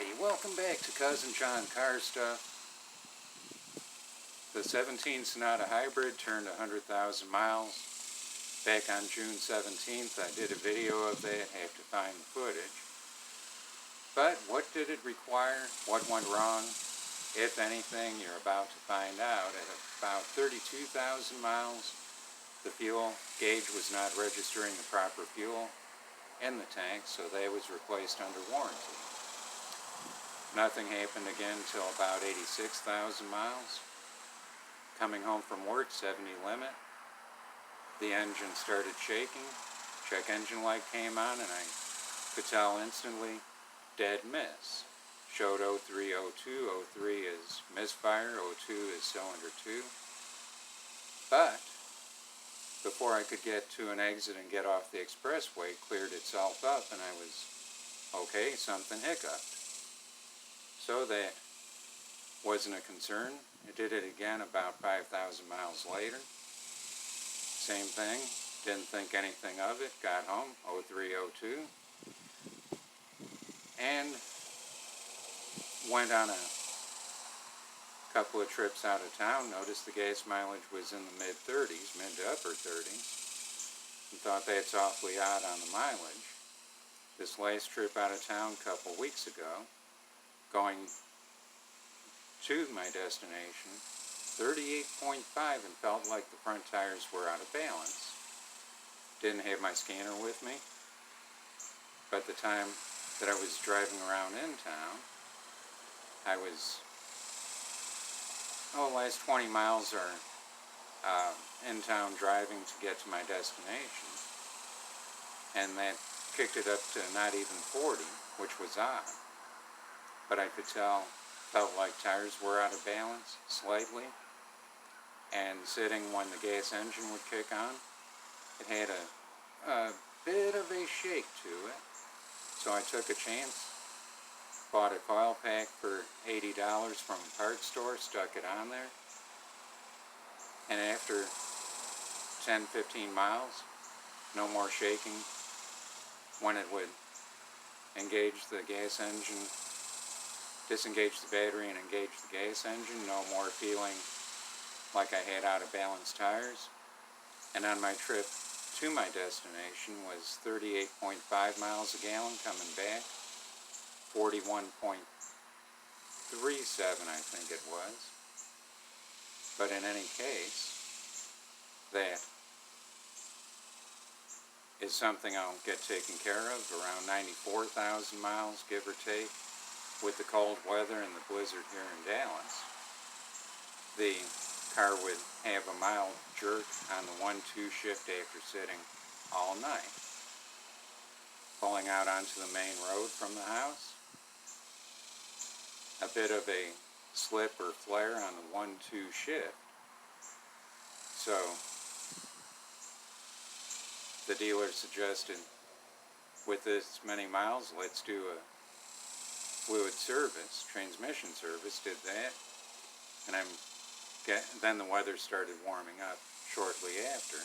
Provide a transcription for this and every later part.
Alrighty, welcome back to Cousin John Car Stuff. The 17 Sonata Hybrid turned 100,000 miles. Back on June 17th, I did a video of that, have to find the footage. But what did it require? What went wrong? If anything, you're about to find out. At about 32,000 miles, the fuel gauge was not registering the proper fuel in the tank, so that was replaced under warranty. Nothing happened again until about 86,000 miles. Coming home from work, 70 limit. The engine started shaking. Check engine light came on and I could tell instantly, dead miss. Showed 0302, 03 is misfire, 02 is cylinder 2. But before I could get to an exit and get off the expressway, it cleared itself up and I was, okay, something hiccuped. So that wasn't a concern. I did it again about 5,000 miles later. Same thing, didn't think anything of it, got home, 0302, and went on a couple of trips out of town. Noticed the gas mileage was in the mid-30s, mid to upper 30s, and thought that's awfully odd on the mileage. This last trip out of town a couple weeks ago, going to my destination, 38.5, and felt like the front tires were out of balance. Didn't have my scanner with me, but the time that I was driving around in town, I was, last 20 miles are in town driving to get to my destination, and that kicked it up to not even 40, which was odd. But I could tell, felt like tires were out of balance slightly, and sitting when the gas engine would kick on, it had a bit of a shake to it. So I took a chance, bought a coil pack for $80 from a parts store, stuck it on there, and after 10-15 miles, no more shaking. When it would engage the gas engine, disengage the battery and engage the gas engine, no more feeling like I had out of balance tires. And on my trip to my destination was 38.5 miles a gallon coming back, 41.37 I think it was. But in any case, that is something I'll get taken care of, around 94,000 miles, give or take. With the cold weather and the blizzard here in Dallas, the car would have a mild jerk on the 1-2 shift after sitting all night. Pulling out onto the main road from the house, a bit of a slip or flare on the 1-2 shift. So the dealer suggested, with this many miles, let's do a fluid service, transmission service. Did that, and then the weather started warming up shortly after,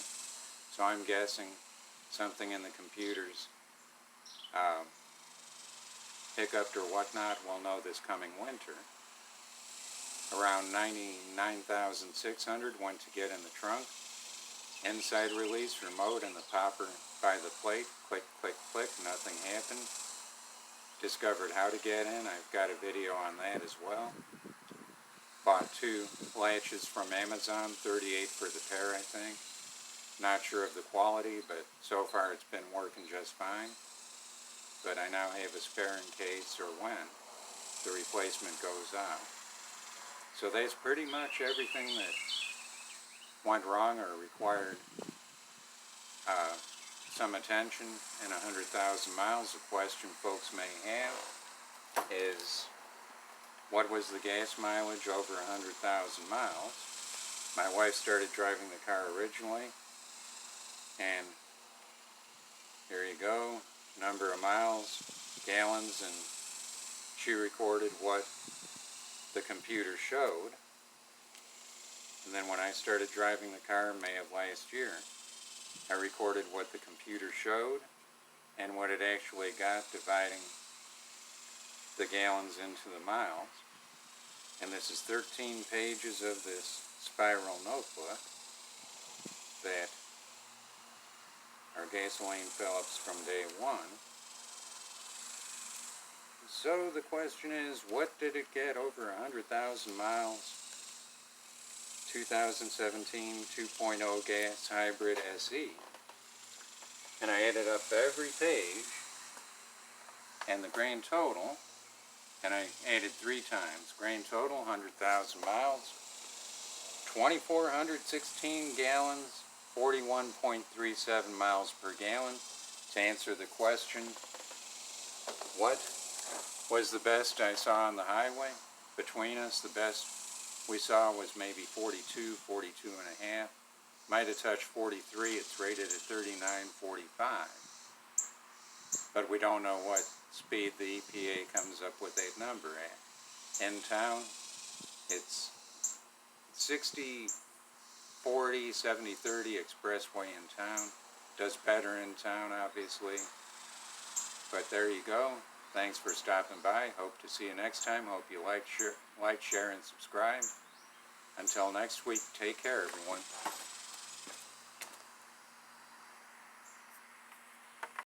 so I'm guessing something in the computers hiccuped or whatnot. We'll know this coming winter. Around 99,600 went to get in the trunk. Inside release, remote, and the popper by the plate, click, click, click, nothing happened. Discovered how to get in. I've got a video on that as well. Bought 2 latches from Amazon, 38 for the pair I think. Not sure of the quality, but so far it's been working just fine. But I now have a spare in case or when the replacement goes out. So that's pretty much everything that went wrong or required some attention in 100,000 miles. A question folks may have is, what was the gas mileage over 100,000 miles? My wife started driving the car originally, and here you go, number of miles, gallons, and she recorded what the computer showed. And then when I started driving the car in May of last year, I recorded what the computer showed and what it actually got, dividing the gallons into the miles. And this is 13 pages of this spiral notebook that are gasoline Phillips from day one. So the question is, what did it get over 100,000 miles? 2017 2.0 gas hybrid SE. And I added up every page and the grand total, and I added 3 times. Grand total, 100,000 miles, 2,416 gallons, 41.37 miles per gallon. To answer the question, what was the best I saw on the highway? Between us, the best we saw was maybe 42, 42 and a half. Might have touched 43. It's rated at 39.45. But we don't know what speed the EPA comes up with that number at. In town, it's 60, 40, 70, 30 expressway in town. Does better in town, obviously. But there you go. Thanks for stopping by. Hope to see you next time. Hope you like, share, and subscribe. Until next week, take care, everyone.